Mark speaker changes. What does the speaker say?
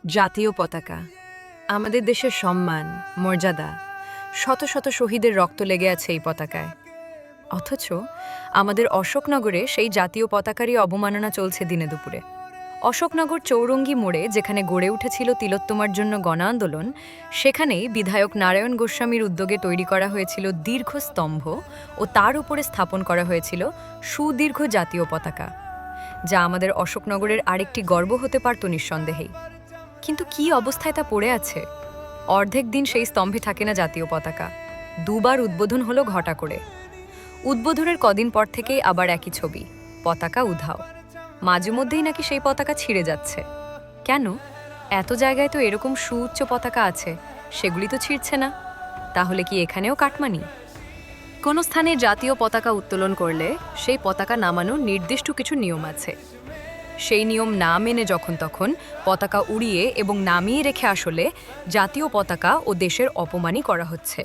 Speaker 1: জাতীয় পতাকা আমাদের দেশের সম্মান, মর্যাদা। শত শত শহীদের রক্ত লেগে আছে এই পতাকায়। অথচ আমাদের অশোকনগরে সেই জাতীয় পতাকারই অবমাননা চলছে দিনে দুপুরে। অশোকনগর চৌরঙ্গি মোড়ে যেখানে গড়ে উঠেছিল তিলোত্তমার জন্য গণ আন্দোলন, সেখানেই বিধায়ক নারায়ণ গোস্বামীর উদ্যোগে তৈরি করা হয়েছিল দীর্ঘ স্তম্ভ ও তার উপরে স্থাপন করা হয়েছিল সুদীর্ঘ জাতীয় পতাকা, যা আমাদের অশোকনগরের আরেকটি গর্ব হতে পারত নিঃসন্দেহেই। কিন্তু কি অবস্থায় তা পড়ে আছে? অর্ধেক দিন সেই স্তম্ভে থাকে না জাতীয় পতাকা। দুবার উদ্বোধন হলো ঘটা করে। উদ্বোধনের কদিন পর থেকেই আবার একই ছবি, পতাকা উধাও। মাঝে মধ্যেই নাকি সেই পতাকা ছিঁড়ে যাচ্ছে। কেন? এত জায়গায় তো এরকম সুউচ্চ পতাকা আছে, সেগুলি তো ছিঁড়ছে না। তাহলে কি এখানেও কাটমানি? কোনো স্থানে জাতীয় পতাকা উত্তোলন করলে সেই পতাকা নামানোর নির্দিষ্ট কিছু নিয়ম আছে। সেই নিয়ম না মেনে যখন তখন পতাকা উড়িয়ে এবং নামিয়ে রেখে আসলে জাতীয় পতাকা ও দেশের অপমানই করা হচ্ছে।